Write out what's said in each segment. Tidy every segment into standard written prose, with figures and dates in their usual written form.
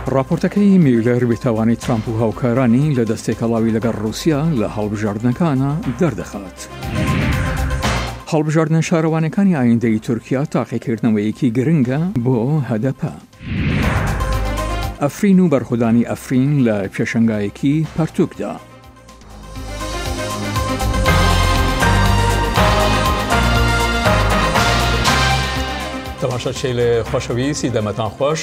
راپۆرتەکەی میلەر بێتاوانی ترامپ و هاوکارانی لە دەستێکەڵاوی لەگەڵ رووسیا لە هەڵبژاردنەکانە دەردەخات. هەڵبژاردنە شارەوانەکانی ئایندەی تورکیا تاقیکردنەوەیەکی گرنگە بۆ هەدەپە. ئەفرین و بەرخودانی ئەفرین لە پێشەنگایەکی پەرتووکدا. تەماشاچێ لە خۆشەویستی دەمەتان خۆش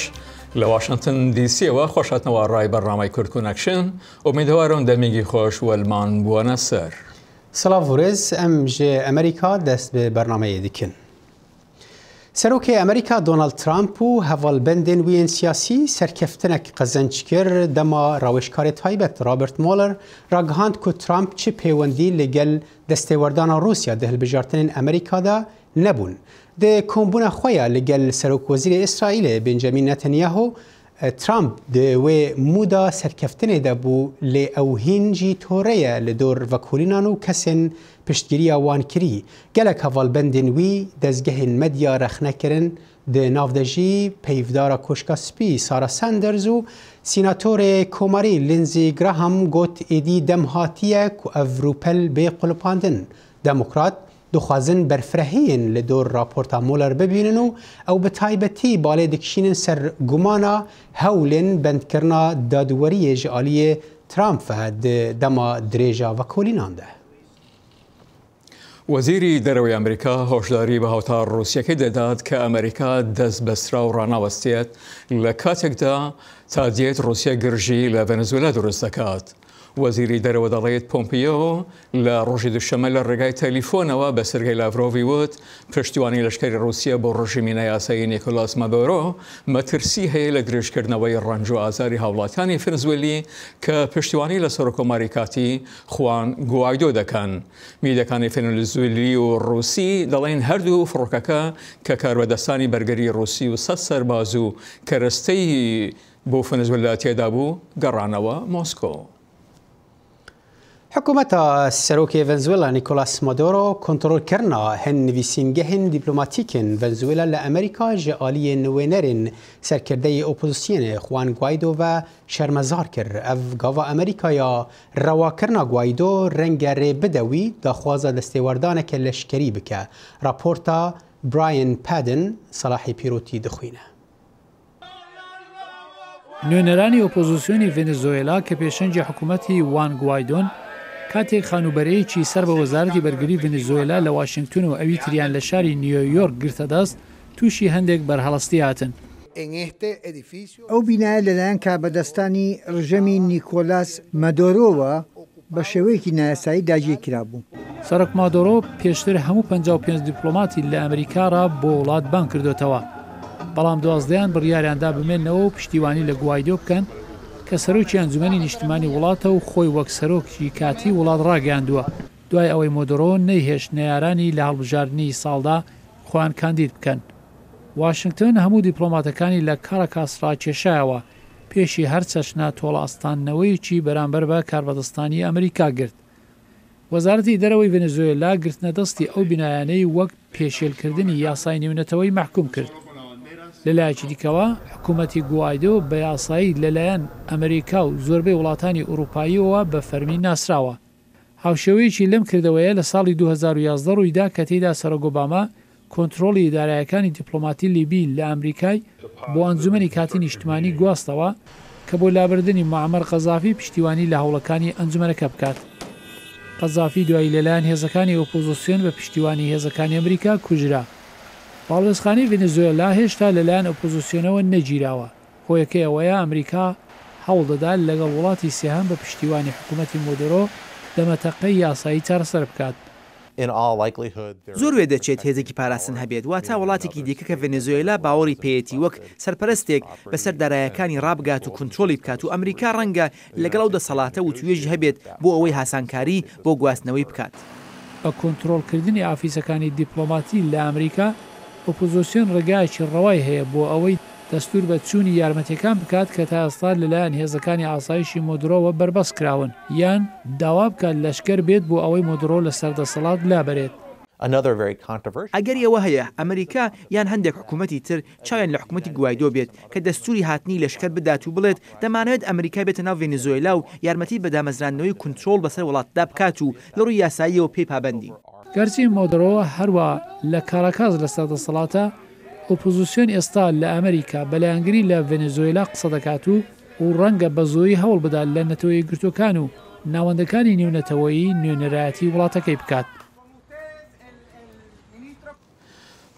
لە واشنگتن دیسیەوە خۆشهاتنەوە ڕای بەرنامەی کورد کۆنەکشن ئومیدوارم دەمێگی خۆش وەلمان بوونە سەر. سلااڤورێز ئەم ژێ ئەمریکا دەست بە بەرنامەیە دیکن. سەرۆکی ئەمریکا دۆناڵد ترامپ و هەڤڵبەندên ویên سیاسی سەرکەفتنێک قەزەنج کرد دەما ڕاوێژکارێ تایبەت رابرت مۆلەر ڕاگەهاند ku ترامپ چ پەیوەندی لەگەل دەستێوەردانا رووسیا دە هەڵبژاردنên ئەمریکادا نەبوون. د کۆمبوونە خۆیان لەگەل سەرۆکوەزیری ئیسرائیلێ بنجامین نەتەنیاهو ترامپ دوێ مودا سەرکەفتنێدا بوو لێ ئەو هینجی تۆرەیە لە دۆر ڤەکۆلینان و کەسێن پشتگیریە وانکری گەلک هەڤڵبەندên وی دەستگەهên مەدیا رەخنەکردن د ناودەژی پەیڤدارە کۆشکە سپی سارا ساندەرز و سیناتۆرێ کۆماری لینزی گراهام گوت ئێدی دەم هاتیە کو ئەڤ ڕووپەل بێ قوڵپاندن. دەموکرات دخوازن بەرفرەهەیەن لە دۆر راپۆرتا مۆلەر ببینن و ئەو بە تایبەتی باڵێ دەکشینن سەر گومانە هەولێن بەندکردنا دادوەریە ji aliyê ترامپ دەما درێژە ڤەکۆلیناندا. وەزیری دەرەوەی ئەمریکا هۆشداری بە هاوتا ڕووسیەکەی دەدات کە ئەمریکا دەست بەسترا و ڕاناوەستێت لە کاتێکدا تا دێت رووسیا گرژی لە ڤەنزوێلا دروست دەکات. وەزیری دەرەوە دەڵێت پۆمپیۆ لە ڕۆژی دوشەمە لە ڕێگای تەلیفۆنەوە بە سەرگەی لاڤرۆڤی وت پشتیوانی لەشکری رووسیا بۆ ڕژیمی نایاسایی نیکۆلاس مادۆرۆ مەترسی هەیە لە درێژکردنەوەی ڕەنج و ئازاری هاوڵاتیانی ڤەنزوێلی کە پشتیوانی لە سەرۆکۆماری کاتی خوان گوایدۆ دەکەن. میدیەکانی ڤەنزوێلی و رووسی دەڵێن هەردوو فڕۆکەکە کە کاربەدەستانی بەرگەری رووسی و 100 سەرباز و کەرەستەی بۆ ڤەنزوێلا تێدا بوو گەڕانەوە مۆسکۆ. حکوومەتە سەرۆکی ڤەنزوێلا نیکۆلاس مادۆرۆ کۆنتڕۆلکردنا هەن نویسینگەهên دیپلۆماتیکên ڤەنزوێلا لە ئەمریکا ji aliyê nûênerên سەرکردەی ئۆپۆزیسیۆنê خوان گوایدۆ ve şermezar kir. Ev gava Amerîkaya rewakirina Guaidó renge rê bide wî daxwaza destêwerdaneke leşkerî bike. Raporta Brian Padden Salahê Pîrotî dixwîne. نوێنەرانی ئۆپۆزیسیۆنی ڤێنزوێلا کە پێشەنجی حکوومەتی وان گوایدۆن کاتێک خانوبەرەیەکی سەر بە وەزارەتی بەرگری ڤێنزوێلا لە واشنگتن و ئەوی تریان لە شاری نیویۆرک گرتە دەست تووشی هەندێک بەرهەڵستی هاتن. ئەو بینایە لەلایەن کاربەدەستانی ڕژەمی نیکۆلاس مادۆرۆوە بە شێوەیەکی نایاسایی داگیرکرا بوو. سەرۆک مادۆرۆ پێشتر هەموو 55 دیپلۆماتی لە ئەمریکاڕا بۆ وڵات بان کردوتەوە. بەڵام دوازدەیان بڕیاریاندا بمێنەوە و پشتیوانی لە گوایدۆ بکەن کە سەرۆکی ئەنجومەنی نیشتمانی وڵاتە و خۆی وەک سەرۆکی کاتی وڵات ڕاگەاندووە دوای ئەوەی مۆدۆرۆ نەیهێشت نەیارانی لە هەڵبژاردننی ساڵدا خۆیان کاندید بکەن. واشنگتن هەموو دیپلۆماتەکانی لە کارەکاس ڕاکێشایەوە پێشی هەر چەشنە تۆڵە ئەستانەوەیکی بەرامبەر بە کاربەدەستانی ئەمریکا گرت. وەزارەتی دەرەوەی ڤێنزوێلا گرتنە دەستی ئەو بینایانەی وەک پێشێلکردنی یاسای نێونەتەوەی محکوم کرد. لەلایەکی دیکەوە حکوومەتی گوایدۆ بە یاسایی لەلایەن ئەمریکا و زۆربەی وڵاتانی ئوروپاییەوە بە فەرمی ناسراوە. هاوشێوەیەکی لەم کردەوەیە لە ساڵی 2011 ڕوویدا کە تێیدا سەرۆک ئۆباما کۆنتڕۆڵی ئیدارایەکانی دیپلۆماتی لیبی لە ئەمریکای بۆ ئەنجومەنی کاتی نیشتمانی گواستەوە کە بۆ لابردنی معمەر قەزافی پشتیوانی لە هەوڵەکانی ئەنجومەنەکە بکات. قەزافی دوایی لەلایەن هێزەکانی ئۆپۆزیسیۆن بە پشتیوانی هێزەکانی ئەمریکا کوژرا. باڵدەستخانەی ڤێنزوێلا هێشتا لەلایەن ئۆپۆزیسیۆنەوە نەگیراوە. هۆیەکەی ئەوەیە ئەمریکا هەوڵ دەدا لەگەڵ وڵاتی سێهەم بە پشتیوانی حکوومەتی مۆدۆرۆ دەمەتەقەی یاسایی چارەسەر بکات. زۆر وێ دەچێت هێزێکی پاراستن هەبێت واتە وڵاتێکی دیکە کە ڤێنزوێلا باوەڕی پێیەتی وەک سەرپەرستێک بەسەر دارایەکانی ڕابگات و کنترۆلی بکات و ئەمریکا ڕەنگە لەگەڵ ئەو دەسەڵاتە و توێژی هەبێت بۆ ئەوەی هاسانکاری بۆ گواستنەوەی بکات. بە کۆنتڕۆڵکردنی ئافیسەکانی دیپلۆماتی لە ئەمریکا ئۆپۆزیسیۆن ڕێگایەکی ڕەوای هەیە بۆ ئەوەی دەستور بە چوونی یارمەتیەکان بکات کە تا ئێستا لەلایەن هێزەکانی ئاسایشی مۆدۆرۆوە بەربەست کراون یان داوا بکات لەشکەر بێت بۆ ئەوەی مۆدۆرۆ لە سەردەسەڵات لابەرێت. ئەگەر ئەوە هەیە ئەمریکا یان هەندێک حکوومەتی تر چاویان لە حکوومەتی گوایدۆ بێت کە دەستوری هاتنی لەشکر بدات و بڵێت دەمانوێت ئەمریکا بێتە ناو ڤێنزوێلا و یارمەتی بە دامەزرانەوەی کنترۆڵ بەسەر وڵاتدا بکات و لە ڕووی یاساییەوە پێی پابەندی. گەرچی مۆدرەوە هەروە لە کاراکاز لە سەردەسەڵاتە ئۆپۆزیسیۆن ئێستا لە ئەمریکا بەلایەنگری لە ڤێنزوێلا قسە دەکات و ڕەنگە بە زۆری هەوڵ بدات لە نەتەوەی گرتوەکان و ناوەندەکانی نێونەتەوەیی نوێنەرایەتی وڵاتەکەی بکات.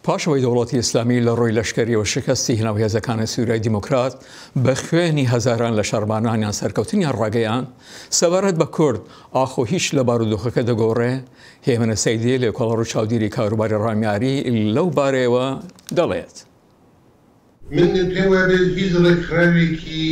پاشەوەی دەوڵەتی ئیسلامی لە ڕۆی لەشکریەوە شکستی هێناوهێزەکانی سووریای دیموکرات بە خوێنی هەزاران لە شەرمانانیان سەرکەوتنیان ڕاگەیان سەبارەت بە کورد ئاخۆ هیچ لە بارودۆخەکە دەگۆڕێ. هێمنە سەیدی لێکۆڵەڕ و چاودێری کاروباری ڕامیاری لەو بارەیەوە دەڵێت. من پێم وایە هیچ ڕێکخراوێکی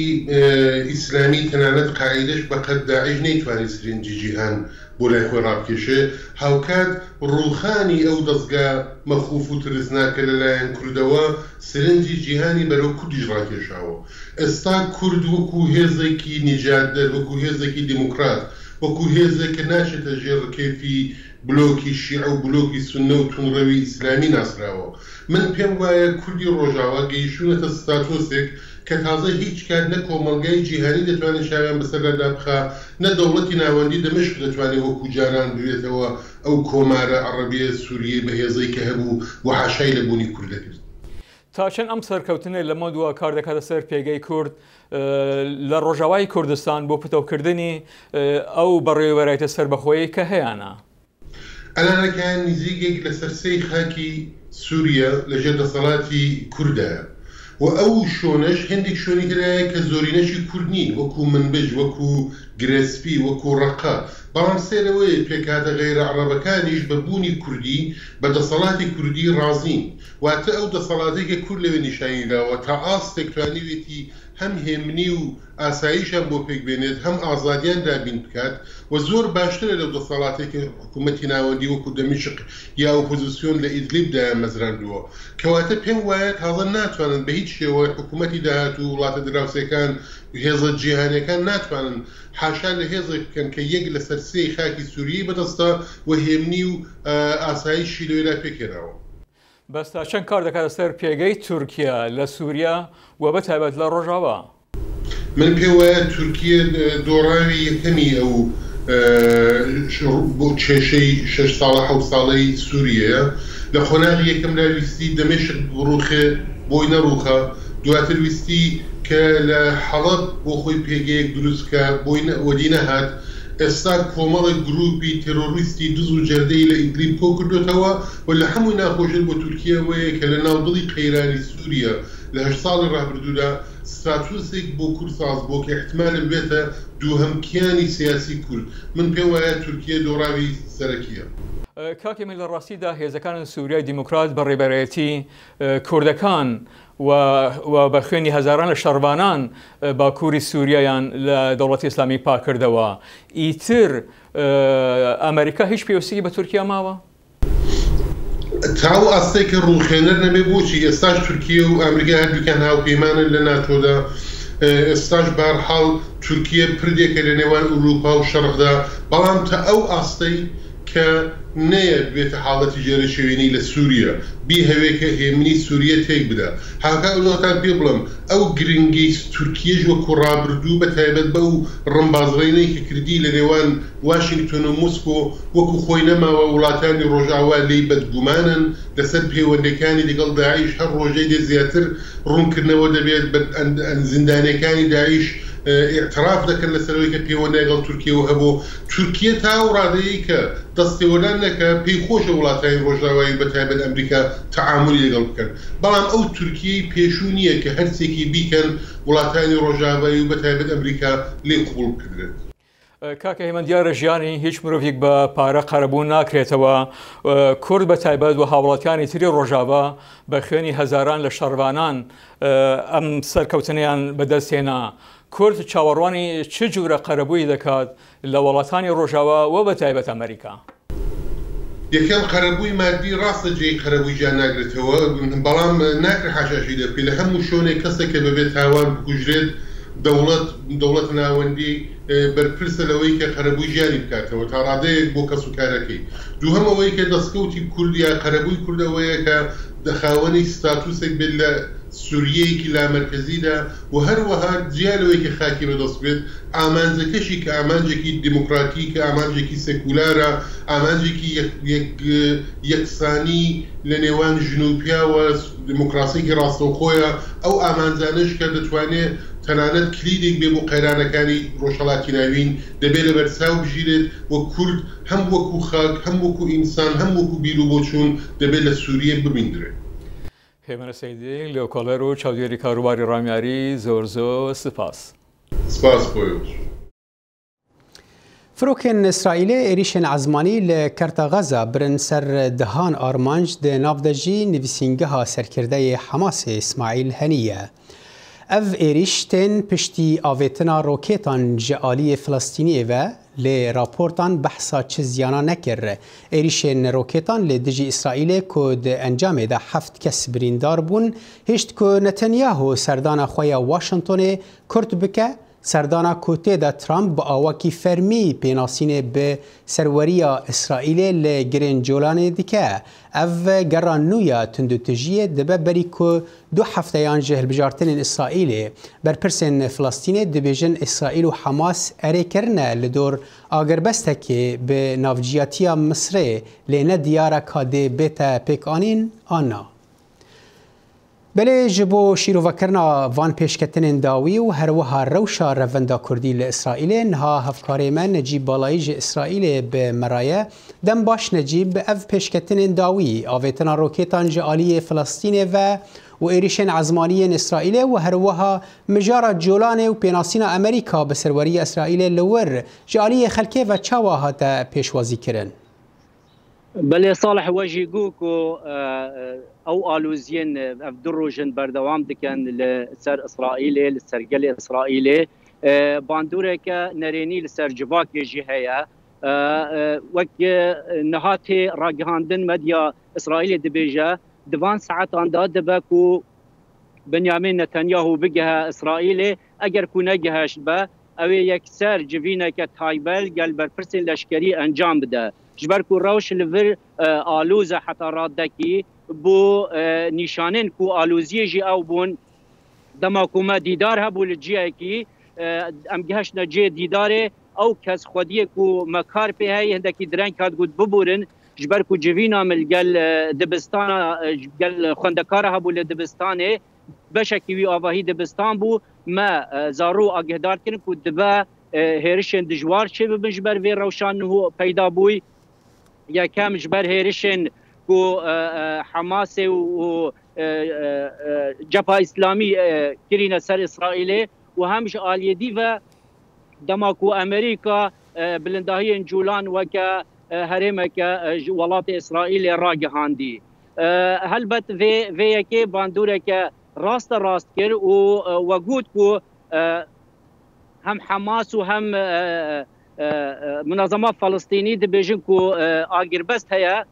ئیسلامی تەنانەت قاعیدەش بەقەد داعش نەیتوانێت سرنجی جیهان بۆ لای خۆی ڕابکێشێ. هاوکات ڕووخانی ئەو دەستگا مەخوف و ترسناکە لەلایەن کوردەوە سرنجی جیهانی بەرەو کوردیش ڕاکێشاوە. ئێستا کورد وەکو هێزێکی نیجاتدەر، وەکو هێزێکی دیموکرات، وەکو هێزێکە ناچێتە ژێر کێفی بلۆکی شیع و بلۆکی سونە و تونڕەوی ئیسلامی ناسراوە. من پێم وایە کوردی ڕۆژاوا گەیشتونەتە ستاتۆسێک کە تازە هیچ کات نە کۆمەڵگای جیهانی دەتوانێت شاویان بەسەردا بخا، نە دەوڵەتی ناوەندی دەمەشق دەتوانێت وەکو جاران بوێتەوە ئەو کۆمارە عەرەبیە سووریە بەهێزەی کە هەبوو و حاشای لەبوونی کوورد دەکرد. تا چەند ئەم سەرکەوتنە لە مەدووە کار دەکاتە سەر پێگەی کورد لە ڕۆژاوای کوردستان بۆ پتەوکردنی ئەو بەڕێوەبەرایەتە سەربەخۆیی کە هەیەە. ئەلانەکان نزیکێک لە سەرسەی خاکی سووریا لەژێر دەسەڵاتی کوردایە و ئەو شۆنەش هەندێک شوێنی ترایە کە زۆرینەشی کورد نین، وەکو منبج، وەکو گرێسپی، وەکو ڕەقا. بەڵام سێرەوەی پێکاتە غەیرە عەرەبەکانیش بە بوونی کوردی بە دەسەڵاتی کوردی ڕازین، واتە ئەو دەسەڵاتێکە کورد لەوێ نیشانیداوە تا ئاستێک توانیوێتی هەم هێمنی و ئاساییشان بۆ پێک بێنێت، هەم ئازادیان دابین بکات و زۆر باشترە لەو دەسەڵاتێکە حکوومەتی ناوەندی وەکو دەمیشق یا ئۆپۆزیسیۆن لە ئیدلیبدا مەزراندووە. کەواتە پێم وایە تازە ناتوانن بە هیچ شێوەیە حکوومەتی داهات و وڵاتە دراوسەکان هێزە جیهانیەکان ناتوانن حاشا لە هێزێک بکەن کە یەک لە سەرسەی خاکی سووریی بەدەستە و هێمنی و ئاساییشی لەوێدا پێکێناوە. بەستا چەند کار دەکاتە سەر پێگەی تورکیا لە سووریا و بەتایبەت لە ڕۆژاوا؟ من پێم وایە تورکیە دۆڕاوی یەکەمی ئەو بۆ کێشەی 6 ساڵە 7 ساڵەی سووریەیە. لە خۆناغی یەکەم لا ویستی دەمێشق بڕوخێ بۆی نەڕووخە، دواتر ویستی کە لە حەڵەب بۆ خۆی پێگەیەک دروستکە بۆی وەدی نەهات. ئێستا کۆمەڵی گروپی تێرۆریستی دز و جەردەی لە ئیدلیب کۆ کردوێتەوە و لە هەمووی ناخۆشێت بۆ تورکیەوەیە کە لە ناودڵی قەیرانی سووریا لە 8 ساڵی ڕابردوودا ستاتوسێک بۆ کورد ساز بۆ کە احتمالە بێتە دووهەمکیانی سیاسی کورد. من پێم وایە تورکیە دۆڕاوی سەرەکیە. کاکێمی لە ڕاستیدا هێزەکان سووریای دیموکرات بە ڕێبەرایەتی کوردەکان و بە خوێنی هەزاران لە شەڕبانان باکووری سووریایان لە دەوڵەتی ئیسلامی پاکردەوە. ئیتر ئەمریکا هیچ پێویستێکی بە تورکیا ماوە؟ تاو ئاستەی کە ڕووخێنەر نەبێ بۆچی ئێستاش تورکیە و ئەمریکا هەردووکیان هاوپەیمانن لە ناتۆدا. ئێستاش بەهەرحاڵ تورکیە پردێکە لە نێوان ئوروپا و شەرقدا، بەڵام تا ئەو ئاستەی کە نەیە بێتە حاڵەتی جێرەشێوێنی لە سووریا بی هەوێکە هێمنی سووریە تێک بدە. هاکا ئەوڵاتان پێ بڵم ئەو گرنگی تورکیەش وەکو ڕابردوو بە تایبەت بە و ڕمبازڕێنەی کە کردی لە نێوان واشنگتۆن و موسکۆ وەکو خۆی نەماوە وڵاتانی ڕۆژاوا لی بەدگومانن لەسەر پەیوەندەکانی لەگەڵ داعیش هەر ڕۆژەی دێ زیاتر ڕوونکردنەوە دەبێت بە زیندانەکانی داعیش اعتراف دەکەن لەسەرەوەی کە پەیوەندی لەگەڵ تورکیەوە هەبوو. تورکیە تا ئەو ڕادەیە کە دەستێوەدان نەکە پێی خۆشە وڵاتانی ڕۆژاوایی بەتایبەت ئەمریکا تەعاملی لەگەڵ بکەن، بەڵام ئەو تورکیەی پێشوو نییە کە هەرچێکی بیکەن وڵاتانی ڕۆژاوایی و بەتایبەت ئەمریکا لێ قبوڵ بکرێت. کاکە هێمن دیارە ژیانی هیچ مرۆڤێک بە پارە قەرەبوو ناکرێتەوە. کورد بەتایبەت و هاوڵاتیانی تری ڕۆژاوا بە خوێنی هەزاران لە شەڕبانان ئەم سەرکەوتنیان بەدەستهێنا. کورد چاوەڕوانی چ جوورە قەرەبووی دەکات لە وڵاتانی ڕۆژاوا و بەتایبەت ئەمریکا؟ یەکەم قەرەبووی مادی ڕاستە جێی قەرەبووی جا ناگرێتەوە، بەڵام ناکرێت حاشاشی دەکرێت لە هەموو شوێنێک کەسێک کە بەبێت تاوان بکوژرێت دەوڵەت ناوەندی بەرپرسە لەوەی کە قەرەبووی ژیانی بکاتەوە تا ڕادەیەک بۆ کەس و کارەکەی. دووهەم ئەوەی کە دەستکەوتی کورد یا قەرەبووی کوردەوەیە کە دەخاوەنی ستاتوسێک بێت لە سووریەیەکی لامەرکەزیدا و هەروەها جیالەوەی کە خاکی بەدەست بێت ئامانجەکەشی کە ئامانجێکی دیموکراتی کە ئامانجێکی سێکولارە ئامانجێکی یەکسانی لە نێوان ژنوپیاوە دیموکراسیکی ڕاستەوخۆیە ئەو ئامانجانش کە دەتوانێت تەنانەت کلیدێک بێ بۆ قەیرانەکانی ڕۆژهەڵاتی ناوین دەبێت لە بەرچاو بژیرێت وە کورد هەم وەکو خاک هەم وەکو ئینسان هەم وەکو بیر و بۆچوون دەبێت لە سووریە ببیندرێت. هێمنە سەیدی لە کۆڵەر و چاودێری کاروباری ڕامیاری زۆر سپاس. سپاس بۆیەوە. فروکن اسرائیل ایریشن عزمانی لکرت غزه برن سر دهان آرمانج ده نافدجی نویسینگه سرکرده حماس اسماعیل هنیه. اف ایریش تن پشتی آویتنا روکیتان جعالی فلسطینی و لی راپورتان بحثا چه زیانا نکر. ایریشن روکیتان لی دجی اسرائیل کود انجام ده 7 کس بریندار بون هشت که نتانیاهو سردان خوی واشنطن کرد بکه سردانا کوته دا ترامپ با آواکی فرمی پیناسینه به سروریا اسرائیل لگرین جولان دیکه او گران نویا تندوتجیه دبه بری که 2 هفته یان جهل بجارتن اسرائیل بر پرسن فلسطین دبیجن اسرائیل و حماس اره کرنه لدور آگر بسته که به نافجیاتیا مصره لینه دیاره کاده بیتا پیکانین آنا. بله جبو شیروکرنا وان پیشکتن داوی و هروها روشا روندا کردی لإسرائیل نها هفکاری من نجیب بالایج اسرائیل به مرایه دم باش نجیب اف پیشکتن داوی آویتنا روکیتان جعالی فلسطین و ایریشن عزمانی اسرائیل و هروها مجارة جولان و پیناسین امریکا به سروری اسرائیل لور جعالی خلکه و چاواها تا پیشوازی کرن. بله صالح وجهگوکو او آلوزین افدروجن بردوام دکن لسر اسرائیل لسرگل اسرائیل باندوره که نرینی لسر جواک جهه وک نهات راگهاندن مدیا اسرائیل دبیجه دوان ساعت انداد دبکو بنیامین نتانیاهو بگه اسرائیل اگر کو نگهش به او یک سر جوینه که تایبل گل برپرس لشکری انجام بده جبر کو روش لور آلوز حتی رادکی بو نشانن کو آلوزی جی او بون دما کوما دیدار هبو لجیه کی ام گهش نجی دیداره او کس خودی کو مکار په هي هندکی درنگ کاد گود ببورن جبر کو جوینا مل گل دبستان گل خوندکار هبو لدبستان بشکی وی آواهی دبستان بو ما زارو اگهدار کن کو دبا هرشن دجوار چه بجبر وی روشان هو پیدا بوی یا کم جبر هرشن کو حماس و جبهه اسلامی کرین سر اسرائیل و همش آلیدی و دماکو امریکا بلندهی جولان و که هرمک ولات اسرائیل راگهاندی هلبت وی که باندوره که راست کر و وجود کو هم حماس و هم منظمات فلسطینی دبیجن کو آگر بست هیا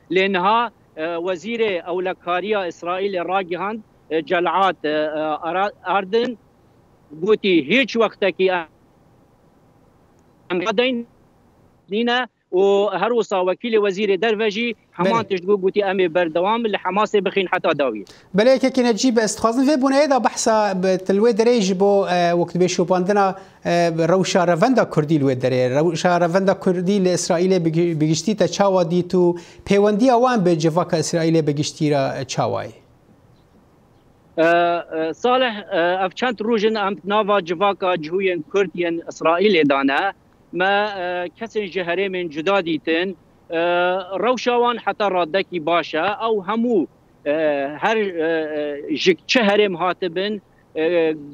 لانها وزیر اولکاریا اسرائیل راگهاند جلعات اردن گوتی هیچ وقت که امدین نینا و هر وصا وکیل وزیر دروجی همان تشدگو گوتی امی بردوام لحماس بخین حتی داوی بله که نجیب استخاصن في بونه ايضا بحثا بتلوي دريج بو وقت بيشو باندنا روشا روندا كردي لوي دري روشا روندا كردي لاسرائيل بگشتي تا چاوا ديتو پیوندی اوان به جواک اسرائيل بگشتي را چاواي صالح اف چند روزن ام ناوا جواکا جهوین کردین اسرائیل دانه ما کسی جهره من جدا دیتن روشاوان حتی رادکی باشه او همو هر چه هرم هاتبن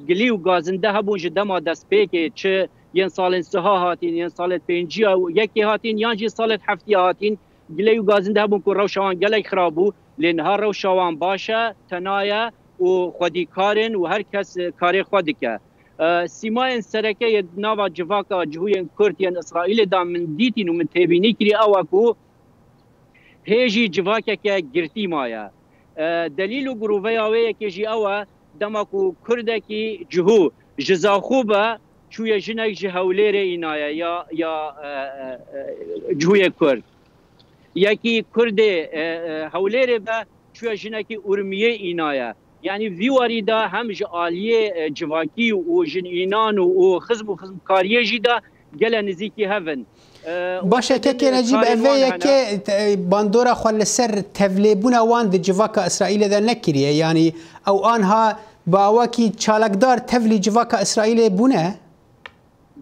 گلی و گازنده هبون جدما دست پیکه چه ین سال سها هاتین ین سال پنجی یکی هاتین یا جی سال هفتی هاتین گلی و گازنده هبون که روشاوان گلی خرابو لین هر روشاوان باشه تنایا و خودی کارن و هر کس کاری خودی که سیمای سرکه ناوا جواکا جهوی کردین اسرائیل دا من دیتین و من تبینی کری اوکو هیجی جواکا که گرتی مایا دلیل گروه آوه که جی اوه دماکو کرده کی جهو جزا خوبه چوی جنک جه هولیر اینایه یا جوی کرد یکی کرد هولیر به چوی جنکی ارمیه اینایه یعنی ویواری دا هم جعالیه جواکی و جن اینان و خزم کاریه جیدا گل نزیکی هفن باشه که نجیب اوه که باندورا خوال سر تفلیبون وان دی جواکا اسرائیل دا نکریه یعنی او آنها با واکی چالکدار تفلی جواکا اسرائیل بونه؟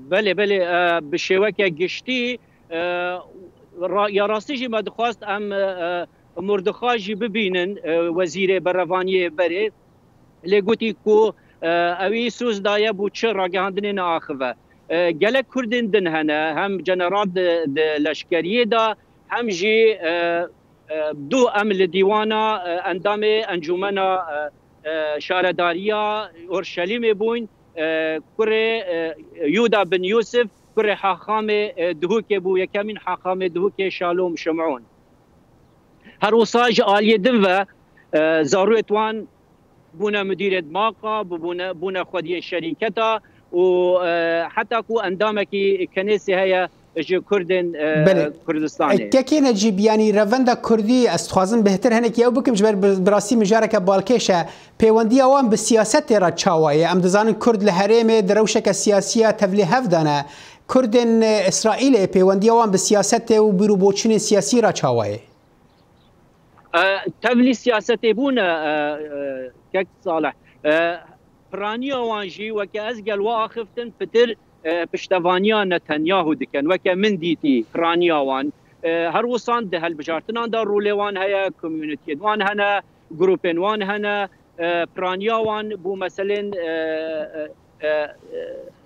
بله بشوکه گشتی یا راستی جی ما دخواست ام مردخاجی ببینن وزیر بروانی بره لگوتی کو اوی سوز دایه بو چه راگهاندن آخوه گلک کردن دن هنه هم جنرال لشکریه دا هم جی دو عمل دیوانا اندام انجمنا شارداریا اورشلیم بوین کره یودا بن یوسف کره حاخام دهوک بو یکمین حاخام دهوک شالوم شمعون هر وصاج آلیه دو ضرورت وان بونا مدير دماغه بونا خودی شرکتا و حتی کو اندامکی کنیسی هیا کردن کردستانی که نجیب یعنی روند کردی استخوازم بهتر هنه که او بکم جبر براسی مجارک بالکشه پیوندی اوان به سیاست را چاوایه ام دزانن کرد لحریم دروشک سیاسیه تبلی هفدانه کردن اسرائیل پیوندی اوان به سیاست و بیرو بوچین سیاسی را چاوایه تبلی سیاست بونا كك صالح برانيا وانجي وكا ازقل واخفتن فتر بشتفانيا نتنياهو دكن وكا من ديتي برانيا وان هروسان ده هالبجارتنان دار روليوان هيا كوميونيتي وان هنا جروبين وان هنا برانيا وان بو مثلا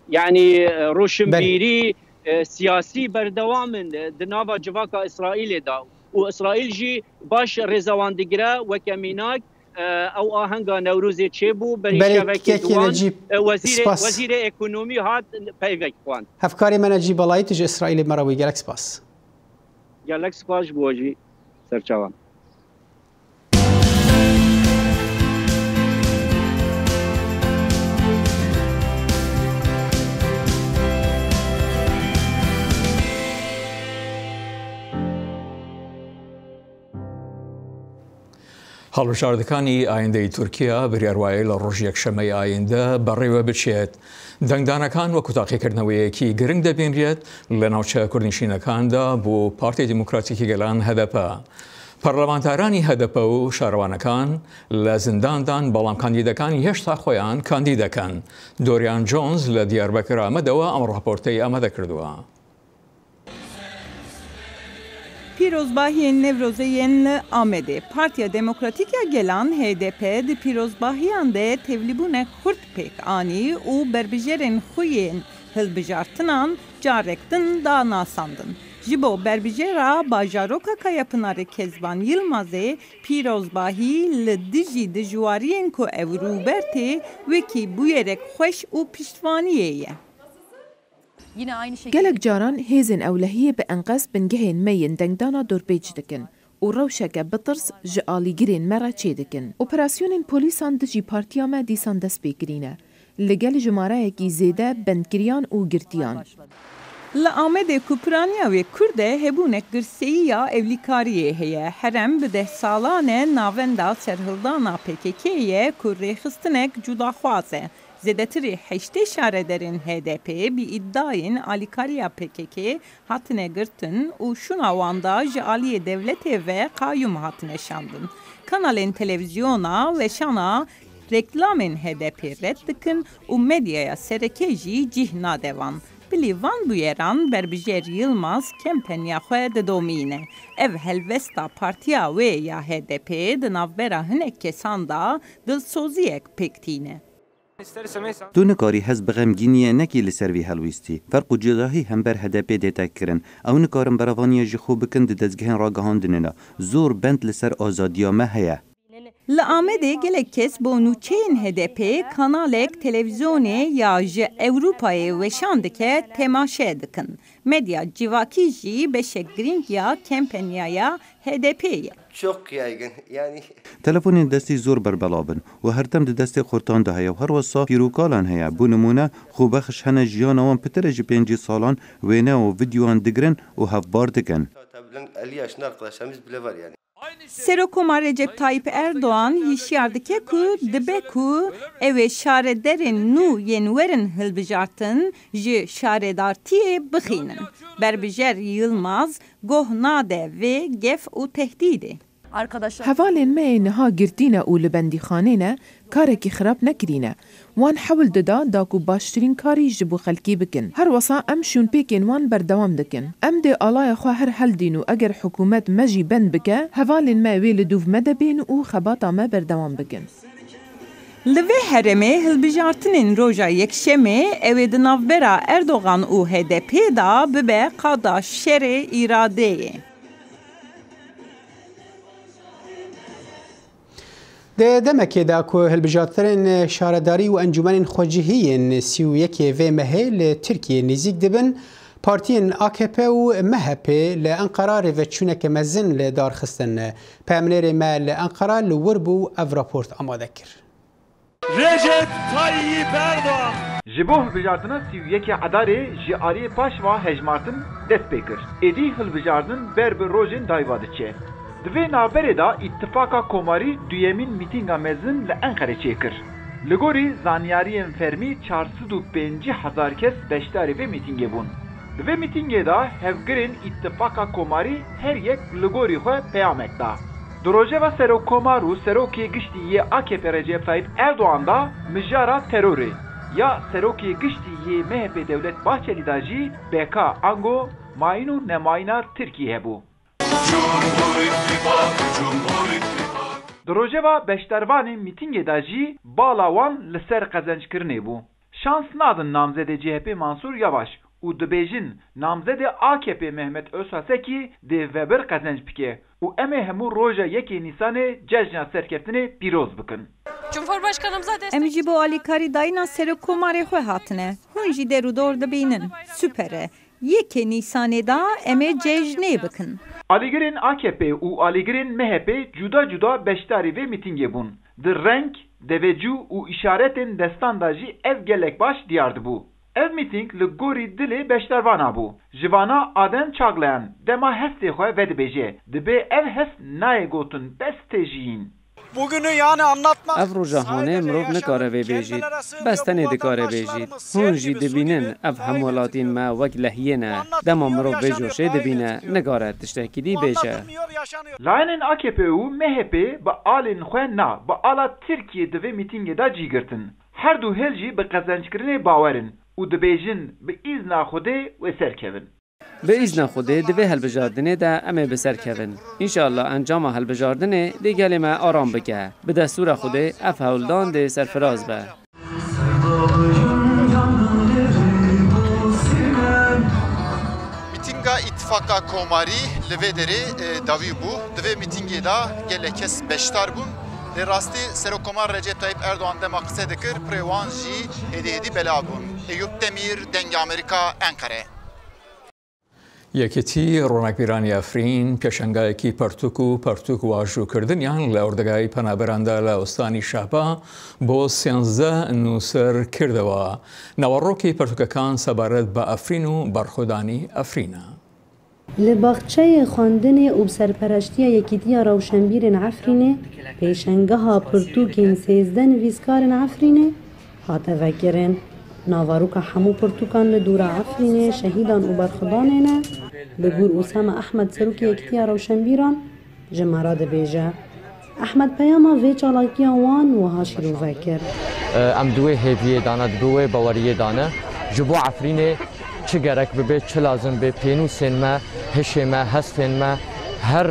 يعني روشنبيري سياسي بردوام دنافا جواكا اسرائيل دا واسرائيل جي باش رزوان دقرا وكميناك او آهنگا نوروزی چه بو بریشوکی دوان وزیر اکونومی هات پیوک خوان هفکاری من نجیب بلایی تج اسرائیل مروی گلک سپاس گلک سپاس بوجی سرچوان هەڵبژاردەکانی ئایندەی تورکیا بریاروایە لە ڕۆژ یەکشەمەی ئایندە بەڕێوە بچێت دەنگدانەکان وەکو تاقیکردنەوەیەکی گرنگ دەبینرێت لە ناوچە کوردنشینەکاندا بۆ پارتی دیموکراتیکی گەلان هەدەپە پەرلەمانتارانی هەدەپە و شارەوانەکان لە زینداندان بەڵام کاندیدەکان هێشتا خۆیان کاندی دەکەن دۆریان جۆنز لە دیاربەکر ئامەدەوە ئەم ڕاپۆرتەی ئامادە کردووە پیروزباهی نوروزین آمده پارتیا دموکراتیکیا گلان HDP دی پیروزباهیان ده تولیبون خورد پیک آنی و بربیجرین خوین هلبیجارتنان جارکتن دا ناساندن. جبو بربیجرا باجاروکا کایپنار کزبان یلمازه پیروزباهی لدیجی دجوارین کو اوروبرتی وکی بویرک خوش و پشتوانیه. gelek caran hêzên ewlehiyê bi enqes bingehên me yên dengdana dorpêç dikin û rewşeke bitirs ji alîgirên me re çê dikin. Operasyonên polîsan di jî partiya me dîsan dest pêkirîne. Li gel jimareyekî zêde bendkiriyan û girtiyan. Li Amedê ku piraniya wê Kurd e hebûnek girseyiya evlîkariyê heye. Herem bi deh salan e navenda serhildana PKK'ye ku rêxistinek cudaxwaz e. Zedetirî heştê şarederên HDP bi iddiayên alîkariya PKK hatine girtin û şuna wan da ji aliyê devletê ve qayyum hatine şandin. Kanalên televizyona ve şana reklamên HDP red dikin û medyaya serekê jî cih nadevan. Bilî van bûyeran Berbijêr Yılmaz kempenya xwe didomîne. Ev helvesta partiya wê ya HDP di navbera hinek kesan da dilsoziyek pêk tîne. تو نکاری حزب غمگینیه نکی لسر وی هلویستی فرق و جداهی هم بر HDP دیتا کرن او نکارم براوانی جخو بکن دی دزگهن را گهاندنینا زور بند لسر آزادیا ما هیا Li Amedê gelek kes bo nûçeyên HDP kanalek televizyonê ya ji Ewropayê weşan dike temaşe dikin. Medya civakî jî beşek giring ya kempenyaya HDP'ye. Çok yaygın yani. Telefonên destî zor berbela bin û her tem di destê xurtan de heye û her wisa pîrokalan heye. Bû nimûne xwebexş hene jiyana wan pitere ji 5 salan wêne û videoyan digirin û hevbar dikin. 50 yaşında arkadaşlarımız bile var yani. Serokoma Recep Tayyip Erdoğan hişyar dike ku dibe ku ev şarederin nû yên werin hilbijartin ji şaredartiyê bixînin. Berbijer Yılmaz goh nade ve gef û tehdîdê. Hevalên me ê niha girtîne û li bendîxanê karekî xirab nekirîne. Wan hewl dida da ku baştirîn karî ji bo xelkî bikin. Her wisa em şûnpêkên wan berdewam dikin. Em dê alaya xwe her heldîn û eger hikûmet me jî bend bike, hevalên me wê li dûv me debên û xebata me berdewam bikin. Li vê heremê hilbijartinên roja yekşemê ew di navbera Erdoğan û HDP da bibe qada şerê îradeyê. Di demekê da ku hilbijartinên şaredarî û encûmenên xwecihiyên 31 vê mehê li Tirkiyeyê nêzik dibin, partiyên AKP û MHP li Enqera rêveçûneke mezin li darxistin. Peyamnêrê me li Enqera li wir bû ev raport amade kir. Recep Tayyip Erdoğan ji bo hilbijartina 31 Edarê ji aliyê paşva hejmartin dest pê kir. Êdî hilbijartin ber bi rojên dayîva diçe. Di vê navberê da îttifaka komarî duyemîn mîtînga mezin li Enqerê çêkir. Li gorî zanyariyên fermî 405,000 kes beşdarî vê mîtîngê bûn. Di vê mîtîngê da hevgirên îttifaka komarî her yek li gorî xwe peyamek da. Di rojeva serokkomar û serokê giştî yê AKP Recep Tayyip Erdoğan da mijara terorê ya serokê giştî yê MHP Devlet Bahçeli da jî beka ango mayîn û nemayîna Tirkiye hebû. Di rojeva beşdervanên mîtîngê da jî bala wan li ser qezençkirinê bû. Şans nadin namzedê CHP Mansur Yavaş û dibêjin namzedê AKP Mehmet Özhasekî dê vebir qezenç bike û em ê hemû roja 1 Nîsanê cejna serkeftinê pîroz bikin. Cumhurbaşkanımıza destek. Em jî bo alîkarî dayîna serokkomarê xwe hatine. Hûn jî derûdor dibînin. Süper e. 1 Nîsanê da em ê cejnê bikin. Alîgirên AKP û alîgirên MHP cuda cuda beşdarî vê mîtîngê bûn. Di renk, devecû û îşaretên destan da jî ev gelek baş diyar dibû. Ev mîtîng li gorî dilê beşdervana bû. Ji vana Aden Çaglayan dema hestê xwe vedibêje. Dibe ev hest nayê gotin destê jîn. Bugünü yani anlatmak. Ev rojahanê mirov nikare vê bêjît. Bes tenê dikare bêjît. Hûn jî dibînin ev hemwelatîn me wek lehiyê ne. Dema mirov vê joşê dibîne, nikare tiştekî dî bêje. Layinên AKP û MHP bi alên xwe na, bi ala Tirkiye di vê mîtîngê da cîgirtin. Her du hêl jî bi qezençkirinê bawerin û dibêjin bi îzna Xwedê wê serkevin. Bi îzna Xwedê di vê hilbijartinê de em ê bi ser kevin. İnşallah encama hilbijartinê dê gelê me aram bike. Bi destûra Xwedê ev hewldan dê serfiraz be. Mîtînga îttifaka komarî li vê derê dawî bû. Di vê mîtîngê da gelek kes beşdar bûn. Lê rastî Serokkomar Recep Tayyip Erdoğan dema qise dikir, pirê wan jî hêdî bela bûn. Eyüp Demir, Dengê Amerîka, Enkere. یەکێتی ڕۆناکبیرانی ئەفرین پێشەنگایەکی پەرتوک و پەرتوک واژووکردنیان لە ئۆردەگای پەنابەراندا لە ئەستانی شاپا بۆ 13 نووسەر کردەوە. ناوەڕۆکی پەرتوکەکان سەبارەت بە ئەفرین و بەرخۆدانی ئەفرینە. لە باخچەیە خواندنێ و سەرپەرشتیە یەکێتیە ڕەوشەنبیرên ئەفرینێ پێشەنگەها پرتوکên 13 نویسکارên ئەفرینێ هاتە vekirin. Navaruka hemû pirtûkan li dûra Efrînê şehîdan û berxwedanê ne bi gûr Usame Ehmed serokê Yekîtiya Rewşenbîran ji me re dibêje. Ehmed peyama vê çalakiya wan wiha şîrove kir. Em di wê hêviyê dane di wê baweriyê dane ji bo Efrînê çi gerek bibe çi lazim bê pênûsên me, hişê me, hestên me, her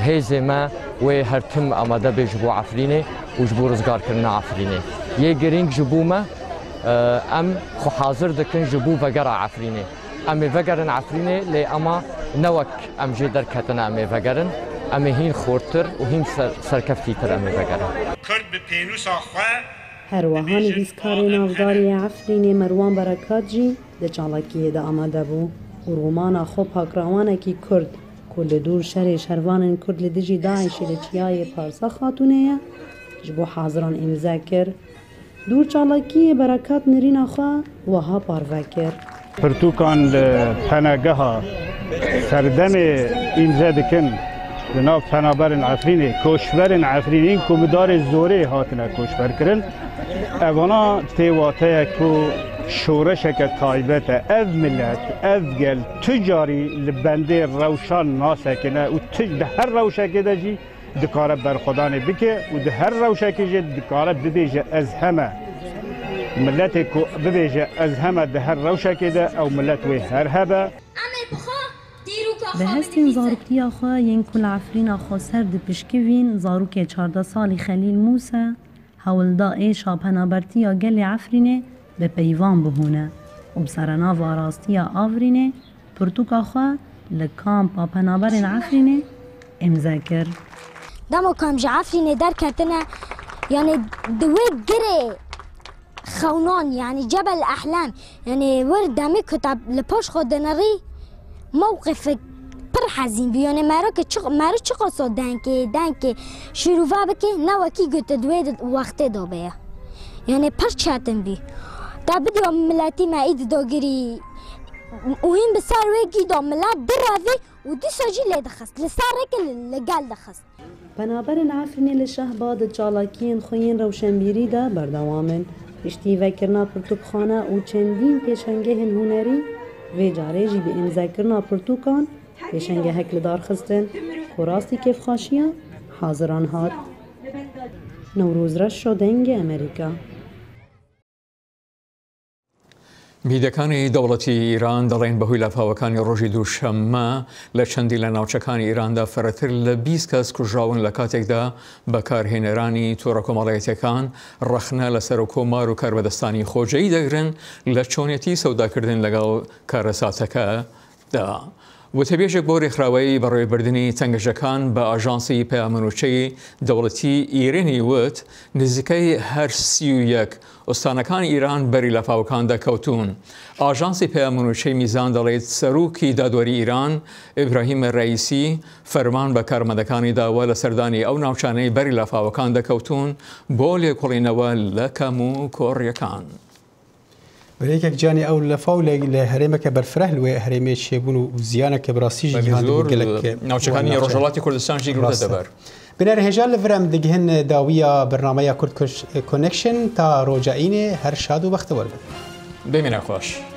hêzê me wê her tim amade bê ji bo Efrînê û ji bo rizgarkirina Efrînê. Yê girîng ji bo me em xwe hazir dikin ji bo vegera Efrînê. Em ê vegerin Efrînê lê ema newek em jê derketine em ê vegerin. Em ê hîn xortir û hîn serkeftîtir em ê vegerin. Kurd bi pênûsa xwe her wiha nivîskarê navdarî Efrînê Merwan Berekat jî di çalakiyê de amade bû û romana xwe pakrawanekî Kurd كل دور شر شروان كرد لدجي داعش لچياي پارسا خاتونية جبو حاضران امزاكر دور چالاكي بركات نرين اخوا وها پاروكر پرتوکان پناگها سردم امزا دکن لناف پنابرن عفرینه کشورن عفرینین کمدار زوره هاتنه کشور کرن اوانا تیواته که شورش که تایبت از ملت از گل تجاری لبنده روشان ناسکنه و ده هر روشکی ده جی دکاره برخودانه بکه و ده هر روشکی جی دکاره ببیجه از همه ملت که ببیجه از همه ده هر روشکی ده او ملت وی هر هبه به هستین زاروکتی آخوا ین کل عفرین آخوا سرد پشکوین زاروک 14 سالی خلیل موسى هولدا ایشا پنابرتی یا گل عفرینه به پیوان بهونه و بسرنا و آراستی آورینه پرتوک آخوا لکامپا پنابرین عفرینه امضا کرد. دمو کامج عفرینه در کتنه یعنی دوی گره خونان یعنی جبل احلام یعنی ورد دمی کتاب لپاش خود نری موقف پر حزین بیانه مرا چه قصد دنکه شروع بکه نوکی گوت دوید وقت دابه یعنی پر چاتن بی دا بدی ملتی معید داگری اوهیم بسر ویگی دا ملت براوی و دی ساجی لیدخست لسر که لگل دخست پنابرین عفرینه لشهباد چالاکین خوین روشنبیری دا بردوامن پشتی وکرنا پرتوکخانه و چندین پیشنگه هنری و جاره جی به امضا کرنا پرتوکان پیشنگه هکل دار خستن خوراستی کف خاشیه حاضران هات نوروز رش شدنگ امریکا میدەکانی دەوڵەتی ئیران دەڵێن بەهۆی لافاوەکانی ڕۆژی دووشەممە لە چەندی لە ناوچەکانی ئیراندا فەرەتر لە 20 کەس کوژراون لە کاتێکدا بەکارهێنەرانی تۆڕە کۆمەڵایەتیەکان ڕەخنە لەسەر و کۆمار و کاربەدەستانی خۆجەیی دەگرن لە چۆنیەتی سەوداکردن لەگەڵ کارەساتەکەدا. وتەبێژێک بۆ ڕێکخراوەی بەڕێوەبردننی تەنگەشەکان بە ئاژانسی پەیامنوچەی دەوڵەتی ئیرانی وت نزیکەی هەر 31 ئۆستانەکان ئیران بەری لەفاوەکان دەکەوتون. ئاژانسی پەیامنوچەی میزان دەڵێت سەرروکی دادوەری ئیران ئیبراهیم ڕەئیسی فەرمان بە کارمەندەکانی داوە لە سەردانی ئەو ناوچانەی بەری لەفاوەکان دەکەوتون بۆ لێکۆڵینەوە لە کەم و کۆڕیەکان. بريكك جاني او لفاو لهريمك برفره لو هريمه شيبون وزيانك براسيج جهاد قالك ناوچكاني روجالاتي كردستان جي غرده دبر بنر هجال لفرم دگهن داويه برنامه كرد كونكشن تا روجاينه هر شاد و بختور بمن خوش